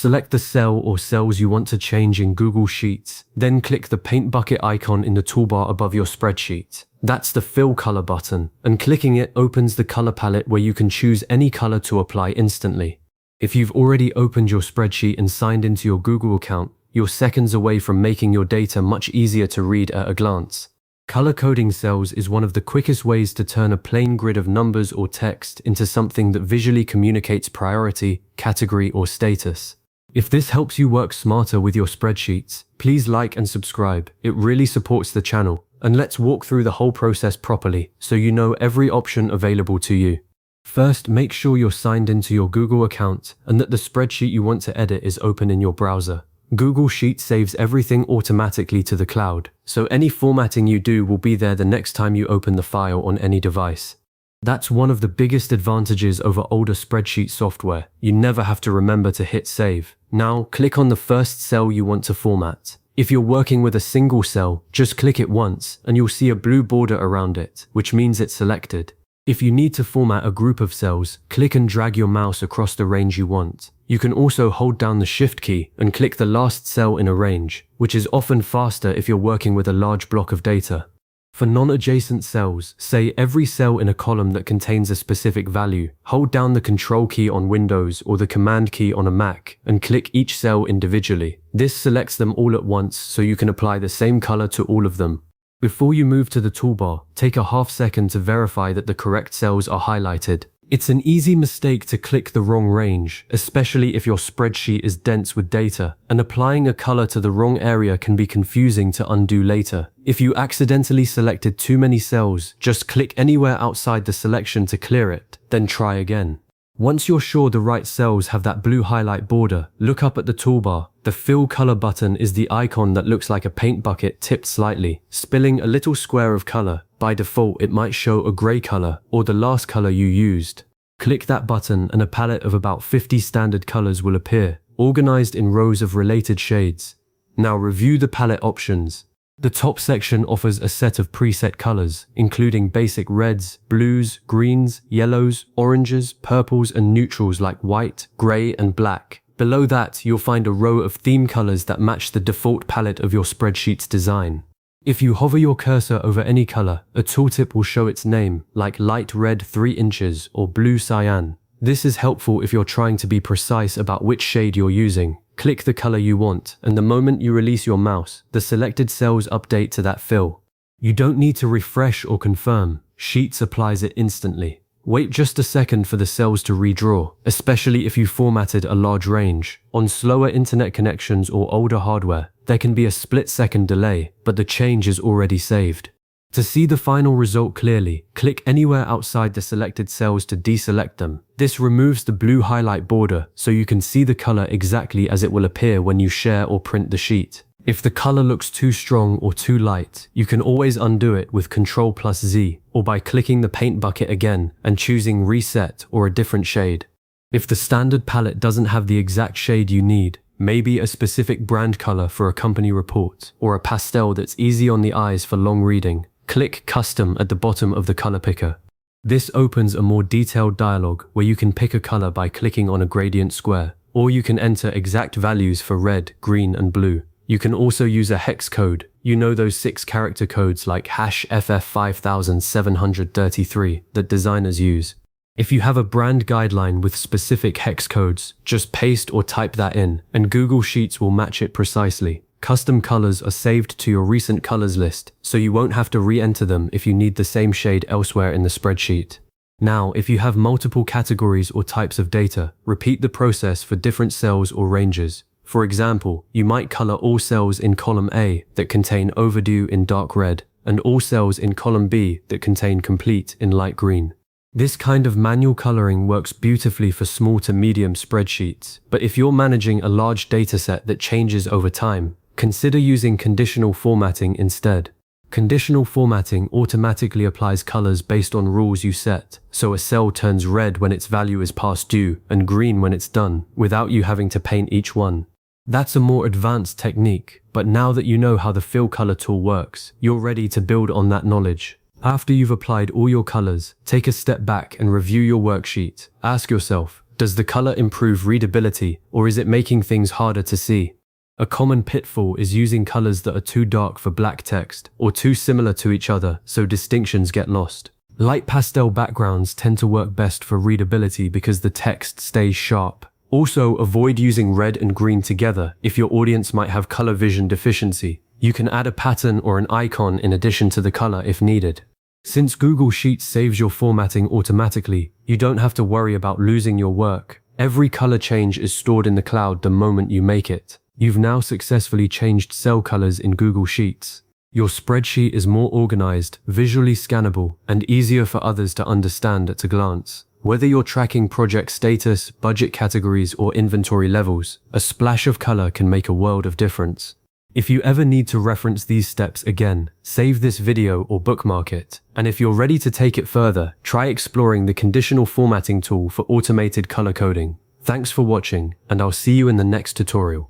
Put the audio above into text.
Select the cell or cells you want to change in Google Sheets, then click the paint bucket icon in the toolbar above your spreadsheet. That's the Fill Color button, and clicking it opens the color palette where you can choose any color to apply instantly. If you've already opened your spreadsheet and signed into your Google account, you're seconds away from making your data much easier to read at a glance. Color coding cells is one of the quickest ways to turn a plain grid of numbers or text into something that visually communicates priority, category, or status. If this helps you work smarter with your spreadsheets, please like and subscribe. It really supports the channel. And let's walk through the whole process properly so you know every option available to you. First, make sure you're signed into your Google account and that the spreadsheet you want to edit is open in your browser. Google Sheets saves everything automatically to the cloud, so any formatting you do will be there the next time you open the file on any device. That's one of the biggest advantages over older spreadsheet software. You never have to remember to hit save. Now, click on the first cell you want to format. If you're working with a single cell, just click it once and you'll see a blue border around it, which means it's selected. If you need to format a group of cells, click and drag your mouse across the range you want. You can also hold down the Shift key and click the last cell in a range, which is often faster if you're working with a large block of data. For non-adjacent cells, say every cell in a column that contains a specific value, hold down the Control key on Windows or the Command key on a Mac and click each cell individually. This selects them all at once so you can apply the same color to all of them. Before you move to the toolbar, take a half second to verify that the correct cells are highlighted. It's an easy mistake to click the wrong range, especially if your spreadsheet is dense with data, and applying a color to the wrong area can be confusing to undo later. If you accidentally selected too many cells, just click anywhere outside the selection to clear it, then try again. Once you're sure the right cells have that blue highlight border, look up at the toolbar. The Fill Color button is the icon that looks like a paint bucket tipped slightly, spilling a little square of color. By default, it might show a gray color or the last color you used. Click that button and a palette of about 50 standard colors will appear, organized in rows of related shades. Now review the palette options. The top section offers a set of preset colors, including basic reds, blues, greens, yellows, oranges, purples, and neutrals like white, gray, and black. Below that, you'll find a row of theme colors that match the default palette of your spreadsheet's design. If you hover your cursor over any color, a tooltip will show its name, like light red 3 inches or blue cyan. This is helpful if you're trying to be precise about which shade you're using. Click the color you want, and the moment you release your mouse, the selected cells update to that fill. You don't need to refresh or confirm. Sheets applies it instantly. Wait just a second for the cells to redraw, especially if you formatted a large range. On slower internet connections or older hardware, there can be a split-second delay, but the change is already saved. To see the final result clearly, click anywhere outside the selected cells to deselect them. This removes the blue highlight border so you can see the color exactly as it will appear when you share or print the sheet. If the color looks too strong or too light, you can always undo it with Ctrl+Z or by clicking the paint bucket again and choosing Reset or a different shade. If the standard palette doesn't have the exact shade you need, maybe a specific brand color for a company report or a pastel that's easy on the eyes for long reading, click Custom at the bottom of the color picker. This opens a more detailed dialog where you can pick a color by clicking on a gradient square, or you can enter exact values for red, green, and blue. You can also use a hex code. You know those 6-character codes like #FF5733 that designers use. If you have a brand guideline with specific hex codes, just paste or type that in, and Google Sheets will match it precisely. Custom colors are saved to your recent colors list, so you won't have to re-enter them if you need the same shade elsewhere in the spreadsheet. Now, if you have multiple categories or types of data, repeat the process for different cells or ranges. For example, you might color all cells in column A that contain overdue in dark red, and all cells in column B that contain complete in light green. This kind of manual coloring works beautifully for small to medium spreadsheets, but if you're managing a large dataset that changes over time, consider using conditional formatting instead. Conditional formatting automatically applies colors based on rules you set, so a cell turns red when its value is past due and green when it's done, without you having to paint each one. That's a more advanced technique, but now that you know how the Fill Color tool works, you're ready to build on that knowledge. After you've applied all your colors, take a step back and review your worksheet. Ask yourself, Does the color improve readability, or is it making things harder to see? A common pitfall is using colors that are too dark for black text, or too similar to each other, so distinctions get lost. Light pastel backgrounds tend to work best for readability because the text stays sharp. Also, avoid using red and green together if your audience might have color vision deficiency. You can add a pattern or an icon in addition to the color if needed. Since Google Sheets saves your formatting automatically, you don't have to worry about losing your work. Every color change is stored in the cloud the moment you make it. You've now successfully changed cell colors in Google Sheets. Your spreadsheet is more organized, visually scannable, and easier for others to understand at a glance. Whether you're tracking project status, budget categories, or inventory levels, a splash of color can make a world of difference. If you ever need to reference these steps again, save this video or bookmark it. And if you're ready to take it further, try exploring the conditional formatting tool for automated color coding. Thanks for watching, and I'll see you in the next tutorial.